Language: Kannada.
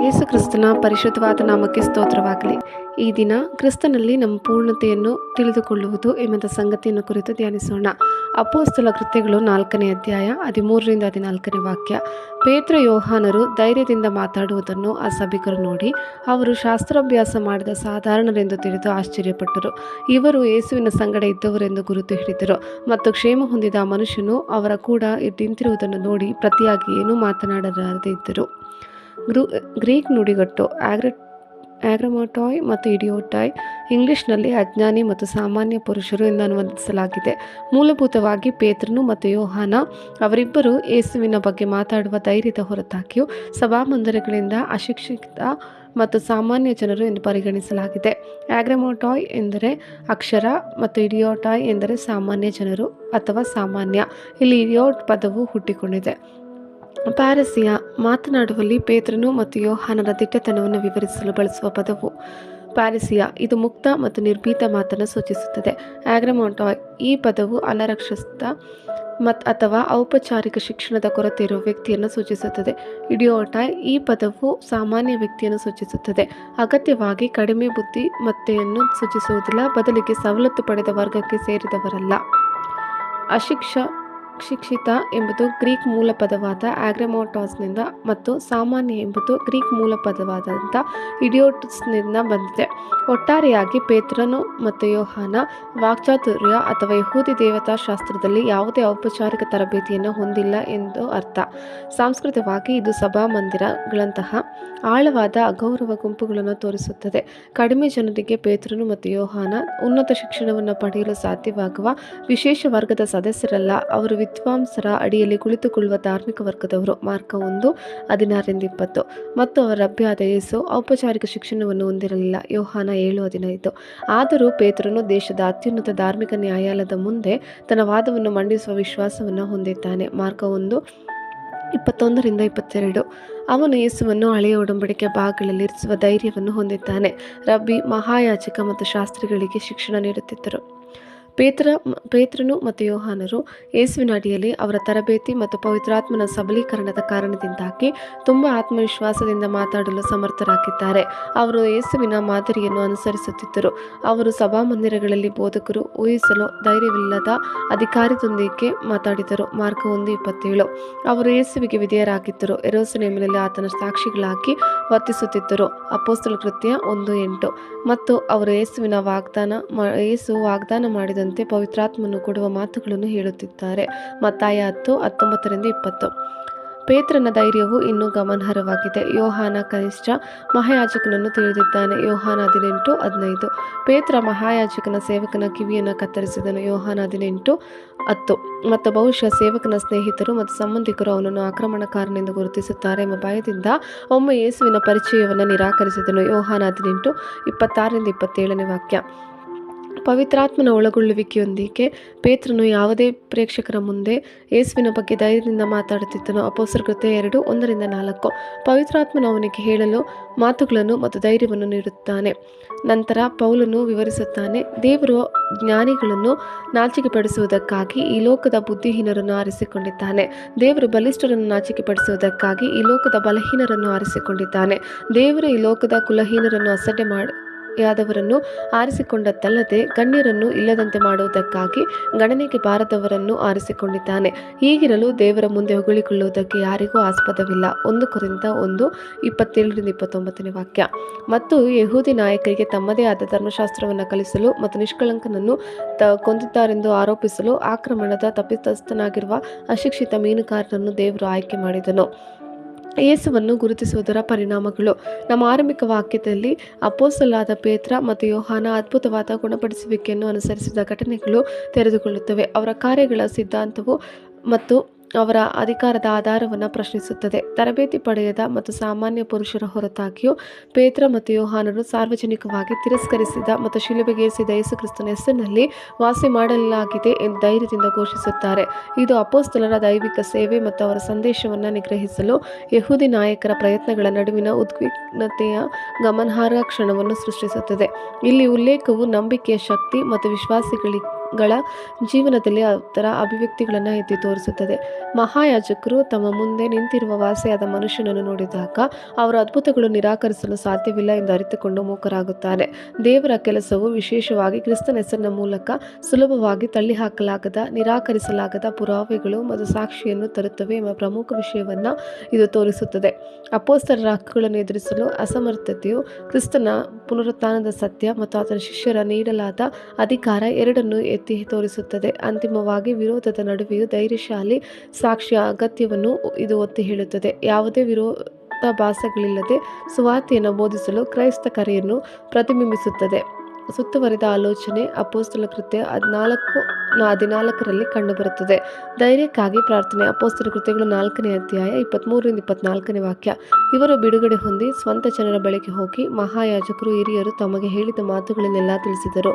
ಯೇಸು ಕ್ರಿಸ್ತನ ಪರಿಶುದ್ಧವಾದ ನಾಮಕ್ಕೆ ಸ್ತೋತ್ರವಾಗಲಿ. ಈ ದಿನ ಕ್ರಿಸ್ತನಲ್ಲಿ ನಮ್ಮ ಪೂರ್ಣತೆಯನ್ನು ತಿಳಿದುಕೊಳ್ಳುವುದು ಎಂಬ ಸಂಗತಿಯನ್ನು ಕುರಿತು ಧ್ಯಾನಿಸೋಣ. ಅಪೊಸ್ತಲ ಕೃತ್ಯಗಳು 4ನೇ ಅಧ್ಯಾಯ 13-14 ವಾಕ್ಯ. ಪೇತ್ರ ಯೋಹಾನರು ಧೈರ್ಯದಿಂದ ಮಾತಾಡುವುದನ್ನು ಆ ಸಭಿಕರು ನೋಡಿ ಅವರು ಶಾಸ್ತ್ರಾಭ್ಯಾಸ ಮಾಡಿದ ಸಾಧಾರಣರೆಂದು ತಿಳಿದು ಆಶ್ಚರ್ಯಪಟ್ಟರು. ಇವರು ಯೇಸುವಿನ ಸಂಗಡ ಇದ್ದವರೆಂದು ಗುರುತು ಹಿಡಿದರು ಮತ್ತು ಕ್ಷೇಮ ಹೊಂದಿದ ಆ ಮನುಷ್ಯನು ಅವರ ಕೂಡ ನಿಂತಿರುವುದನ್ನು ನೋಡಿ ಪ್ರತಿಯಾಗಿ ಏನೂ ಮಾತನಾಡಲಾರದೆ ಇದ್ದರು. ಗ್ರೀಕ್ ನುಡಿಗಟ್ಟು ಆಗ್ರಮಾಟಾಯ್ ಮತ್ತು ಇಡಿಯೋಟಾಯ್ ಇಂಗ್ಲಿಷ್ನಲ್ಲಿ ಅಜ್ಞಾನಿ ಮತ್ತು ಸಾಮಾನ್ಯ ಪುರುಷರು ಎಂದು ಅನುವಾದಿಸಲಾಗಿದೆ. ಮೂಲಭೂತವಾಗಿ ಪೇತ್ರನು ಮತ್ತು ಯೋಹಾನ ಅವರಿಬ್ಬರು ಯೇಸುವಿನ ಬಗ್ಗೆ ಮಾತಾಡುವ ಧೈರ್ಯದ ಹೊರತಾಗಿಯೂ ಸಭಾಮಂದಿರಗಳಿಂದ ಅಶಿಕ್ಷಿತ ಮತ್ತು ಸಾಮಾನ್ಯ ಜನರು ಎಂದು ಪರಿಗಣಿಸಲಾಗಿದೆ. ಆಗ್ರಮಾಟಾಯ್ ಎಂದರೆ ಅಕ್ಷರ ಮತ್ತು ಇಡಿಯೋಟಾಯ್ ಎಂದರೆ ಸಾಮಾನ್ಯ ಜನರು ಅಥವಾ ಸಾಮಾನ್ಯ. ಇಲ್ಲಿ ಇಡಿಯೋಟ್ ಪದವು ಹುಟ್ಟಿಕೊಂಡಿದೆ. ಪ್ಯಾರಿಸಿಯ ಮಾತನಾಡುವಲ್ಲಿ ಪೇತ್ರನು ಮತ್ತು ಯೋಹಾನರ ದಿಟ್ಟತನವನ್ನು ವಿವರಿಸಲು ಬಳಸುವ ಪದವು ಪ್ಯಾರಿಸಿಯ. ಇದು ಮುಕ್ತ ಮತ್ತು ನಿರ್ಭೀತ ಮಾತನ್ನು ಸೂಚಿಸುತ್ತದೆ. ಆಗ್ರಮಾಟಾಯ್ ಈ ಪದವು ಅನಕ್ಷರಸ್ಥ ಅಥವಾ ಔಪಚಾರಿಕ ಶಿಕ್ಷಣದ ಕೊರತೆ ಇರುವ ವ್ಯಕ್ತಿಯನ್ನು ಸೂಚಿಸುತ್ತದೆ. ಇಡಿಯೋಟಾಯ್ ಈ ಪದವು ಸಾಮಾನ್ಯ ವ್ಯಕ್ತಿಯನ್ನು ಸೂಚಿಸುತ್ತದೆ. ಅಗತ್ಯವಾಗಿ ಕಡಿಮೆ ಬುದ್ಧಿಮತ್ತೆಯನ್ನು ಸೂಚಿಸುವುದಿಲ್ಲ, ಬದಲಿಗೆ ಸವಲತ್ತು ಪಡೆದ ವರ್ಗಕ್ಕೆ ಸೇರಿದವರಲ್ಲ. ಶಿಕ್ಷಿತ ಎಂಬುದು ಗ್ರೀಕ್ ಮೂಲ ಪದವಾದ ಆಗ್ರಮಾಟಾಸ್ನಿಂದ ಮತ್ತು ಸಾಮಾನ್ಯ ಎಂಬುದು ಗ್ರೀಕ್ ಮೂಲ ಪದವಾದಂಥ ಇಡಿಯೋಟಸ್ನಿಂದ ಬಂದಿದೆ. ಒಟ್ಟಾರೆಯಾಗಿ ಪೇತ್ರನು ಮತ್ತು ಯೋಹಾನ ವಾಕ್ಚಾತುರ್ಯ ಅಥವಾ ಯಹೂದಿ ದೇವತಾಶಾಸ್ತ್ರದಲ್ಲಿ ಯಾವುದೇ ಔಪಚಾರಿಕ ತರಬೇತಿಯನ್ನು ಹೊಂದಿಲ್ಲ ಎಂದು ಅರ್ಥ. ಸಾಂಸ್ಕೃತಿಕವಾಗಿ ಇದು ಸಭಾಮಂದಿರಗಳಂತಹ ಆಳವಾದ ಅಗೌರವ ಗುಂಪುಗಳನ್ನು ತೋರಿಸುತ್ತದೆ. ಕಡಿಮೆ ಜನರಿಗೆ ಪೇತ್ರನು ಮತ್ತು ಯೋಹಾನ ಉನ್ನತ ಶಿಕ್ಷಣವನ್ನು ಪಡೆಯಲು ಸಾಧ್ಯವಾಗುವ ವಿಶೇಷ ವರ್ಗದ ಸದಸ್ಯರಲ್ಲ. ಅವರು ವಿದ್ವಾಂಸರ ಅಡಿಯಲ್ಲಿ ಕುಳಿತುಕೊಳ್ಳುವ ಧಾರ್ಮಿಕ ವರ್ಗದವರು. ಮಾರ್ಕ 1:16-20. ಮತ್ತು ಅವರ ರಬ್ಬಿಯಾದ ಯೇಸು ಔಪಚಾರಿಕ ಶಿಕ್ಷಣವನ್ನು ಹೊಂದಿರಲಿಲ್ಲ. ಯೋಹಾನ 7:15. ಆದರೂ ಪೇತ್ರನು ದೇಶದ ಅತ್ಯುನ್ನತ ಧಾರ್ಮಿಕ ನ್ಯಾಯಾಲಯದ ಮುಂದೆ ತನ್ನ ವಾದವನ್ನು ಮಂಡಿಸುವ ವಿಶ್ವಾಸವನ್ನು ಹೊಂದಿದ್ದಾನೆ. ಮಾರ್ಕ 1:21-22. ಅವನು ಯೇಸುವನ್ನು ಹಳೆಯ ಒಡಂಬಡಿಕೆಯ ಭಾಗಗಳಲ್ಲಿ ಇರಿಸುವ ಧೈರ್ಯವನ್ನು ಹೊಂದಿದ್ದಾನೆ. ರಬ್ಬಿ, ಮಹಾಯಾಜಕ ಮತ್ತು ಶಾಸ್ತ್ರಿಗಳಿಗೆ ಶಿಕ್ಷಣ ನೀಡುತ್ತಿದ್ದರು. ಪೇತ್ರನು ಮತ್ತು ಯೋಹಾನರು ಯೇಸುವಿನ ಅಡಿಯಲ್ಲಿ ಅವರ ತರಬೇತಿ ಮತ್ತು ಪವಿತ್ರಾತ್ಮನ ಸಬಲೀಕರಣದ ಕಾರಣದಿಂದಾಗಿ ತುಂಬ ಆತ್ಮವಿಶ್ವಾಸದಿಂದ ಮಾತಾಡಲು ಸಮರ್ಥರಾಗಿದ್ದಾರೆ. ಅವರು ಯೇಸುವಿನ ಮಾದರಿಯನ್ನು ಅನುಸರಿಸುತ್ತಿದ್ದರು. ಅವರು ಸಭಾಮಂದಿರಗಳಲ್ಲಿ ಬೋಧಕರು ಊಹಿಸಲು ಧೈರ್ಯವಿಲ್ಲದ ಅಧಿಕಾರದೊಂದಿಗೆ ಮಾತಾಡಿದರು. ಮಾರ್ಕ 1:27. ಅವರು ಯೇಸುವಿಗೆ ವಿಧೇಯರಾಗಿದ್ದರು. ಯೆರೂಸಲೇಮಿನಲ್ಲಿ ಆತನ ಸಾಕ್ಷಿಗಳಾಗಿ ವರ್ತಿಸುತ್ತಿದ್ದರು. ಅಪೊಸ್ತಲ ಕೃತ್ಯ 1:8. ಮತ್ತು ಅವರು ಯೇಸು ವಾಗ್ದಾನ ಮಾಡಿದಂತೆ ಪವಿತ್ರಾತ್ಮನು ಕೊಡುವ ಮಾತುಗಳನ್ನು ಹೇಳುತ್ತಿದ್ದಾರೆ. ಮತ್ತಾಯ 10:19-20. ಪೇತ್ರನ ಧೈರ್ಯವು ಇನ್ನೂ ಗಮನಾರ್ಹವಾಗಿದೆ. ಯೋಹಾನ ಕನಿಷ್ಠ ಮಹಾಯಾಜಕನನ್ನು ತಿಳಿದಿದ್ದಾನೆ. ಯೋಹಾನ 18:15. ಪೇತ್ರ ಮಹಾಯಾಜಕನ ಸೇವಕನ ಕಿವಿಯನ್ನು ಕತ್ತರಿಸಿದನು. ಯೋಹಾನ 18:10. ಮತ್ತು ಬಹುಶಃ ಸೇವಕನ ಸ್ನೇಹಿತರು ಮತ್ತು ಸಂಬಂಧಿಕರು ಅವನನ್ನು ಆಕ್ರಮಣಕಾರನೆಂದು ಗುರುತಿಸುತ್ತಾರೆ ಎಂಬ ಭಯದಿಂದ ಒಮ್ಮೆ ಯೇಸುವಿನ ಪರಿಚಯವನ್ನು ನಿರಾಕರಿಸಿದನು. ಯೋಹಾನ 18:26-27 ವಾಕ್ಯ. ಪವಿತ್ರಾತ್ಮನ ಒಳಗೊಳ್ಳುವಿಕೆಯೊಂದಿಗೆ ಪೇತ್ರನು ಯಾವುದೇ ಪ್ರೇಕ್ಷಕರ ಮುಂದೆ ಯೇಸುವಿನ ಬಗ್ಗೆ ಧೈರ್ಯದಿಂದ ಮಾತಾಡುತ್ತಿದ್ದನು. ಅಪೊಸ್ತಲ ಕೃತ್ಯ 2:1-4. ಪವಿತ್ರಾತ್ಮನು ಅವನಿಗೆ ಹೇಳಲು ಮಾತುಗಳನ್ನು ಮತ್ತು ಧೈರ್ಯವನ್ನು ನೀಡುತ್ತಾನೆ. ನಂತರ ಪೌಲನು ವಿವರಿಸುತ್ತಾನೆ, ದೇವರು ಜ್ಞಾನಿಗಳನ್ನು ನಾಚಿಕೆಪಡಿಸುವುದಕ್ಕಾಗಿ ಈ ಲೋಕದ ಬುದ್ಧಿಹೀನರನ್ನು ಆರಿಸಿಕೊಂಡಿದ್ದಾನೆ. ದೇವರು ಬಲಿಷ್ಠರನ್ನು ನಾಚಿಕೆಪಡಿಸುವುದಕ್ಕಾಗಿ ಈ ಲೋಕದ ಬಲಹೀನರನ್ನು ಆರಿಸಿಕೊಂಡಿದ್ದಾನೆ. ದೇವರು ಈ ಲೋಕದ ಕುಲಹೀನರನ್ನು ಯಾದವರನ್ನು ಆರಿಸಿಕೊಂಡದ್ದಲ್ಲದೆ ಗಣ್ಯರನ್ನು ಇಲ್ಲದಂತೆ ಮಾಡುವುದಕ್ಕಾಗಿ ಗಣನೆಗೆ ಬಾರದವರನ್ನು ಆರಿಸಿಕೊಂಡಿದ್ದಾನೆ. ಹೀಗಿರಲು ದೇವರ ಮುಂದೆ ಹೊಗಳಿಕೊಳ್ಳುವುದಕ್ಕೆ ಯಾರಿಗೂ ಆಸ್ಪದವಿಲ್ಲ. 1 ಕೊರಿಂಥ 1:27-29 ವಾಕ್ಯ. ಮತ್ತು ಯಹೂದಿ ನಾಯಕರಿಗೆ ತಮ್ಮದೇ ಆದ ಧರ್ಮಶಾಸ್ತ್ರವನ್ನು ಕಲಿಸಲು ಮತ್ತು ನಿಷ್ಕಳಂಕನನ್ನು ಕೊಂದಿದ್ದಾರೆಂದು ಆರೋಪಿಸಲು ಆಕ್ರಮಣದ ತಪ್ಪಿತಸ್ಥನಾಗಿರುವ ಅಶಿಕ್ಷಿತ ಮೀನುಗಾರರನ್ನು ದೇವರು ಆಯ್ಕೆ ಮಾಡಿದನು. ಯೇಸುವನ್ನು ಗುರುತಿಸುವುದರ ಪರಿಣಾಮಗಳು. ನಮ್ಮ ಆರಂಭಿಕ ವಾಕ್ಯದಲ್ಲಿ ಅಪೊಸ್ತಲರಾದ ಪೇತ್ರ ಮತ್ತು ಯೋಹಾನ ಅದ್ಭುತವಾದ ಗುಣಪಡಿಸುವಿಕೆಯನ್ನು ಅನುಸರಿಸಿದ ಘಟನೆಗಳು ತೆರೆದುಕೊಳ್ಳುತ್ತವೆ. ಅವರ ಕಾರ್ಯಗಳ ಸಿದ್ಧಾಂತವು ಮತ್ತು ಅವರ ಅಧಿಕಾರದ ಆಧಾರವನ್ನು ಪ್ರಶ್ನಿಸುತ್ತದೆ. ತರಬೇತಿ ಪಡೆಯದ ಮತ್ತು ಸಾಮಾನ್ಯ ಪುರುಷರ ಹೊರತಾಗಿಯೂ ಪೇತ್ರ ಮತ್ತು ಯೋಹಾನರು ಸಾರ್ವಜನಿಕವಾಗಿ ತಿರಸ್ಕರಿಸಿದ ಮತ್ತು ಶಿಲುಬೆಗೇರಿಸಿದ ಯೇಸುಕ್ರಿಸ್ತನ ಹೆಸರಿನಲ್ಲಿ ವಾಸಿ ಮಾಡಲಾಗಿದೆ ಎಂದು ಧೈರ್ಯದಿಂದ ಘೋಷಿಸುತ್ತಾರೆ. ಇದು ಅಪೊಸ್ತಲರ ದೈವಿಕ ಸೇವೆ ಮತ್ತು ಅವರ ಸಂದೇಶವನ್ನು ನಿಗ್ರಹಿಸಲು ಯಹೂದಿ ನಾಯಕರ ಪ್ರಯತ್ನಗಳ ನಡುವಿನ ಉದ್ವಿಗ್ನತೆಯ ಗಮನಾರ್ಹ ಕ್ಷಣವನ್ನು ಸೃಷ್ಟಿಸುತ್ತದೆ. ಇಲ್ಲಿ ಉಲ್ಲೇಖವು ನಂಬಿಕೆಯ ಶಕ್ತಿ ಮತ್ತು ಜೀವನದಲ್ಲಿ ಅದರ ಅಭಿವ್ಯಕ್ತಿಗಳನ್ನು ಎತ್ತಿ ತೋರಿಸುತ್ತದೆ. ಮಹಾಯಾಜಕರು ತಮ್ಮ ಮುಂದೆ ನಿಂತಿರುವ ವಾಸಿಯಾದ ಮನುಷ್ಯನನ್ನು ನೋಡಿದಾಗ ಅವರ ಅದ್ಭುತಗಳು ನಿರಾಕರಿಸಲು ಸಾಧ್ಯವಿಲ್ಲ ಎಂದು ಅರಿತುಕೊಂಡು ಮೂಕರಾಗುತ್ತಾರೆ. ದೇವರ ಕೆಲಸವು ವಿಶೇಷವಾಗಿ ಕ್ರಿಸ್ತನ ಹೆಸರಿನ ಮೂಲಕ ಸುಲಭವಾಗಿ ತಳ್ಳಿಹಾಕಲಾಗದ, ನಿರಾಕರಿಸಲಾಗದ ಪುರಾವೆಗಳು ಮತ್ತು ಸಾಕ್ಷಿಯನ್ನು ತರುತ್ತವೆ ಎಂಬ ಪ್ರಮುಖ ವಿಷಯವನ್ನು ಇದು ತೋರಿಸುತ್ತದೆ. ಅಪೊಸ್ತಲರ ಹಕ್ಕುಗಳನ್ನು ಎದುರಿಸಲು ಅಸಮರ್ಥತೆಯು ಕ್ರಿಸ್ತನ ಪುನರುತ್ಥಾನದ ಸತ್ಯ ಮತ್ತು ಆತನ ಶಿಷ್ಯರ ನೀಡಲಾದ ಅಧಿಕಾರ ಎರಡನ್ನೂ ಎತ್ತಿ ತೋರಿಸುತ್ತದೆ. ಅಂತಿಮವಾಗಿ ವಿರೋಧದ ನಡುವೆಯೂ ಧೈರ್ಯಶಾಲಿ ಸಾಕ್ಷಿಯ ಅಗತ್ಯವನ್ನು ಇದು ಒತ್ತಿ ಹೇಳುತ್ತದೆ. ಯಾವುದೇ ವಿರೋಧಾಭಾಸಗಳಿಲ್ಲದೆ ಸುವಾರ್ತೆಯನ್ನು ಬೋಧಿಸಲು ಕ್ರೈಸ್ತ ಕರೆಯನ್ನು ಪ್ರತಿಬಿಂಬಿಸುತ್ತದೆ. ಸುತ್ತುವರಿದ ಆಲೋಚನೆ ಅಪೊಸ್ತಲ ಕೃತ್ಯ 14ರಲ್ಲಿ ಕಂಡುಬರುತ್ತದೆ. ಧೈರ್ಯಕ್ಕಾಗಿ ಪ್ರಾರ್ಥನೆ ಅಪೊಸ್ತಲ ಕೃತ್ಯಗಳು 4ನೇ ಅಧ್ಯಾಯ 23-24 ವಾಕ್ಯ. ಇವರು ಬಿಡುಗಡೆ ಹೊಂದಿ ಸ್ವಂತ ಜನರ ಬಳಿಗೆ ಹೋಗಿ ಮಹಾಯಾಜಕರು ಹಿರಿಯರು ತಮಗೆ ಹೇಳಿದ ಮಾತುಗಳನ್ನೆಲ್ಲ ತಿಳಿಸಿದರು.